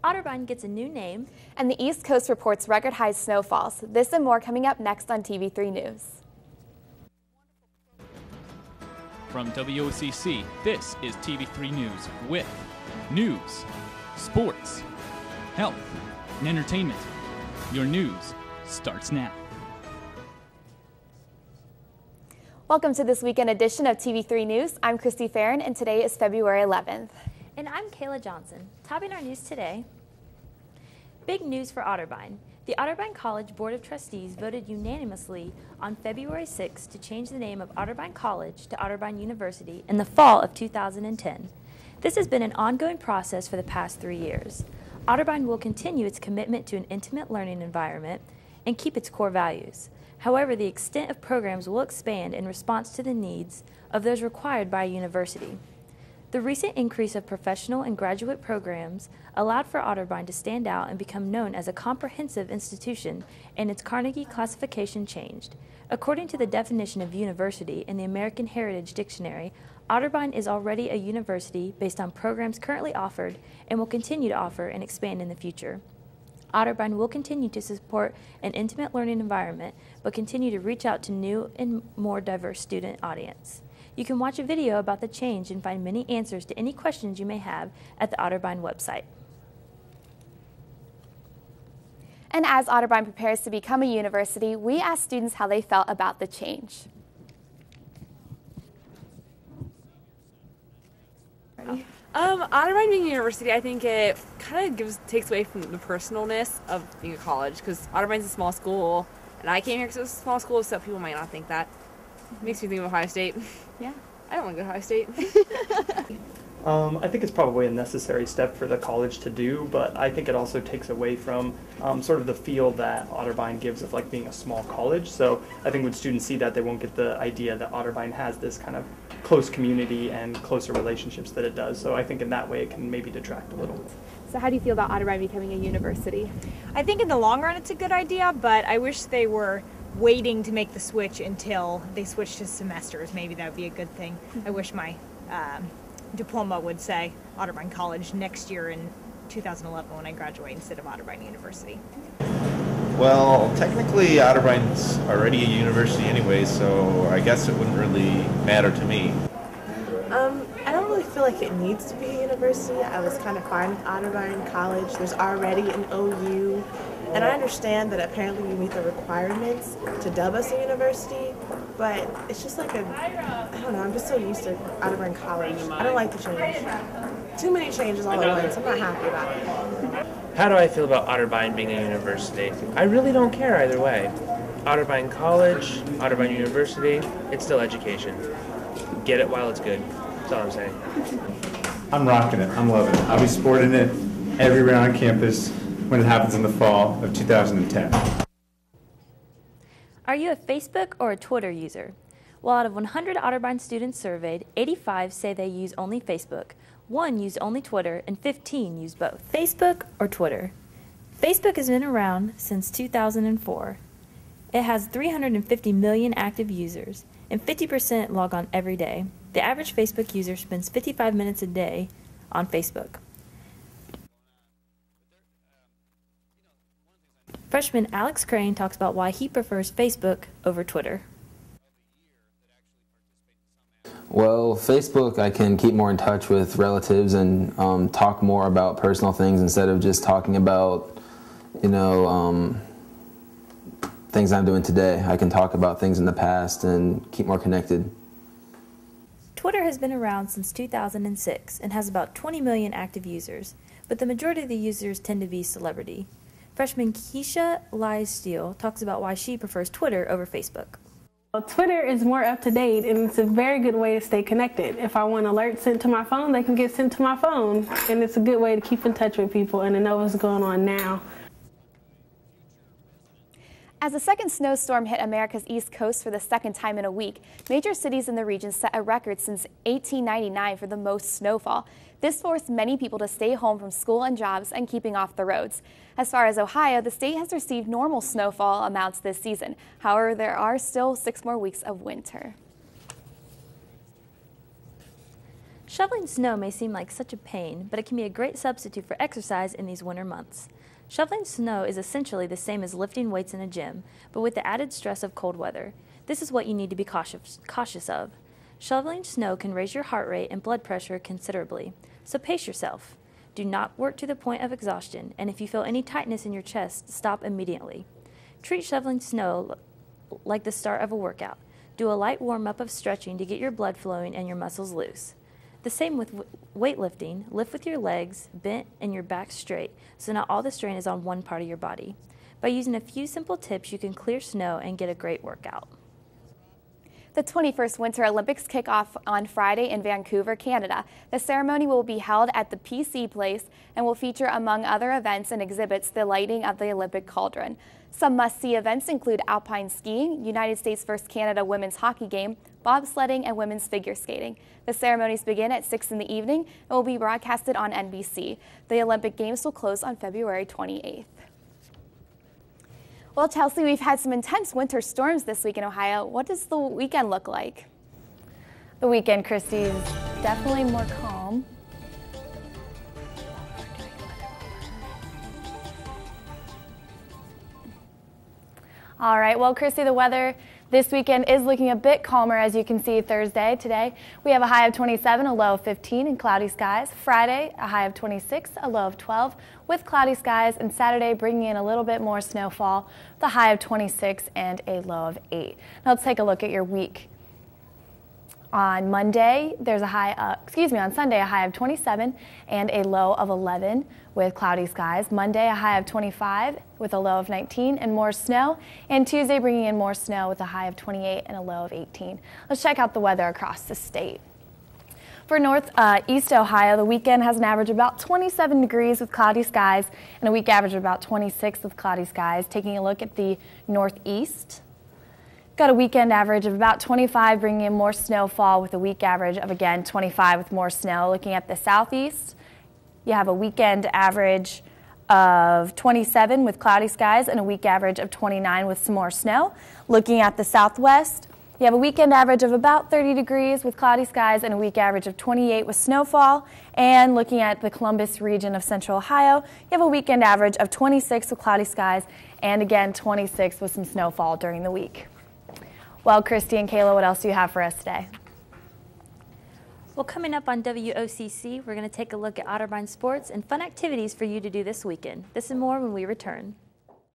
Otterbein gets a new name, and the East Coast reports record high snowfalls. This and more coming up next on TV3 News. From WOCC, this is TV3 News with news, sports, health, and entertainment. Your news starts now. Welcome to this weekend edition of TV3 News. I'm Christy Farron, and today is February 11th. And I'm Kayla Johnson. Topping our news today, big news for Otterbein. The Otterbein College Board of Trustees voted unanimously on February 6 to change the name of Otterbein College to Otterbein University in the fall of 2010. This has been an ongoing process for the past 3 years. Otterbein will continue its commitment to an intimate learning environment and keep its core values. However, the extent of programs will expand in response to the needs of those required by a university. The recent increase of professional and graduate programs allowed for Otterbein to stand out and become known as a comprehensive institution, and its Carnegie classification changed. According to the definition of university in the American Heritage Dictionary, Otterbein is already a university based on programs currently offered and will continue to offer and expand in the future. Otterbein will continue to support an intimate learning environment, but continue to reach out to new and more diverse student audience. You can watch a video about the change and find many answers to any questions you may have at the Otterbein website. And as Otterbein prepares to become a university, we asked students how they felt about the change. Otterbein being a university, I think it kind of takes away from the personalness of being a college, because Otterbein's a small school, and I came here because it was a small school, so people might not think that. Makes me think of Ohio State. Yeah. I don't want to go to Ohio State. I think it's probably a necessary step for the college to do, but I think it also takes away from sort of the feel that Otterbein gives of like being a small college. So I think when students see that, they won't get the idea that Otterbein has this kind of close community and closer relationships that it does. So I think in that way it can maybe detract a little. So how do you feel about Otterbein becoming a university? I think in the long run it's a good idea, but I wish they were waiting to make the switch until they switch to semesters. Maybe that would be a good thing. I wish my diploma would say Otterbein College next year in 2011 when I graduate instead of Otterbein University. Well, technically Otterbein's already a university anyway, so I guess it wouldn't really matter to me. I don't really feel like it needs to be a university. I was kind of fine with Otterbein College. There's already an OU, and I understand that apparently we meet the requirements to dub us a university, but it's just like I don't know, I'm just so used to Otterbein College. I don't like the change. Too many changes all at once. I'm not happy about it. How do I feel about Otterbein being a university? I really don't care either way. Otterbein College, Otterbein University, it's still education. Get it while it's good. That's all I'm saying. I'm rocking it. I'm loving it. I'll be sporting it everywhere on campus when it happens in the fall of 2010. Are you a Facebook or a Twitter user? Well, out of 100 Otterbein students surveyed, 85 say they use only Facebook, 1 used only Twitter, and 15 use both. Facebook or Twitter? Facebook has been around since 2004. It has 350 million active users, and 50% log on every day. The average Facebook user spends 55 minutes a day on Facebook. Freshman Alex Crane talks about why he prefers Facebook over Twitter. Well, Facebook, I can keep more in touch with relatives and talk more about personal things instead of just talking about, things I'm doing today. I can talk about things in the past and keep more connected. Twitter has been around since 2006 and has about 20 million active users, but the majority of the users tend to be celebrity. Freshman Keisha Lyle-Steele talks about why she prefers Twitter over Facebook. Well, Twitter is more up to date, and it's a very good way to stay connected. If I want alerts sent to my phone, they can get sent to my phone, and it's a good way to keep in touch with people and to know what's going on now. As a second snowstorm hit America's East Coast for the second time in a week, major cities in the region set a record since 1899 for the most snowfall. This forced many people to stay home from school and jobs and keeping off the roads. As far as Ohio, the state has received normal snowfall amounts this season. However, there are still 6 more weeks of winter. Shoveling snow may seem like such a pain, but it can be a great substitute for exercise in these winter months. Shoveling snow is essentially the same as lifting weights in a gym, but with the added stress of cold weather. This is what you need to be cautious of. Shoveling snow can raise your heart rate and blood pressure considerably, so pace yourself. Do not work to the point of exhaustion, and if you feel any tightness in your chest, stop immediately. Treat shoveling snow like the start of a workout. Do a light warm-up of stretching to get your blood flowing and your muscles loose. The same with weightlifting. Lift with your legs bent and your back straight, so not all the strain is on one part of your body. By using a few simple tips, you can clear snow and get a great workout. The 21st Winter Olympics kick off on Friday in Vancouver, Canada. The ceremony will be held at the PC Place and will feature, among other events and exhibits, the lighting of the Olympic cauldron. Some must-see events include alpine skiing, United States vs. Canada women's hockey game, bobsledding, and women's figure skating. The ceremonies begin at 6 in the evening and will be broadcasted on NBC. The Olympic Games will close on February 28th. Well, Chelsea, we've had some intense winter storms this week in Ohio. What does the weekend look like? The weekend, Christy, is definitely more calm. All right, well, Christy, the weather this weekend is looking a bit calmer, as you can see Thursday. Today, we have a high of 27, a low of 15, and cloudy skies. Friday, a high of 26, a low of 12, with cloudy skies. And Saturday, bringing in a little bit more snowfall, with a high of 26 and a low of 8. Now, let's take a look at your week. On Monday, there's a high, on Sunday, a high of 27 and a low of 11 with cloudy skies. Monday, a high of 25 with a low of 19 and more snow. And Tuesday, bringing in more snow with a high of 28 and a low of 18. Let's check out the weather across the state. For northeast Ohio, the weekend has an average of about 27 degrees with cloudy skies and a week average of about 26 with cloudy skies. Taking a look at the northeast, got a weekend average of about 25, bringing in more snowfall with a week average of, again, 25 with more snow. Looking at the southeast, you have a weekend average of 27 with cloudy skies and a week average of 29 with some more snow. Looking at the southwest, you have a weekend average of about 30 degrees with cloudy skies and a week average of 28 with snowfall. And looking at the Columbus region of central Ohio, you have a weekend average of 26 with cloudy skies and, again, 26 with some snowfall during the week. Well, Christy and Kayla, what else do you have for us today? Well, coming up on WOCC, we're going to take a look at Otterbein sports and fun activities for you to do this weekend. This and more when we return.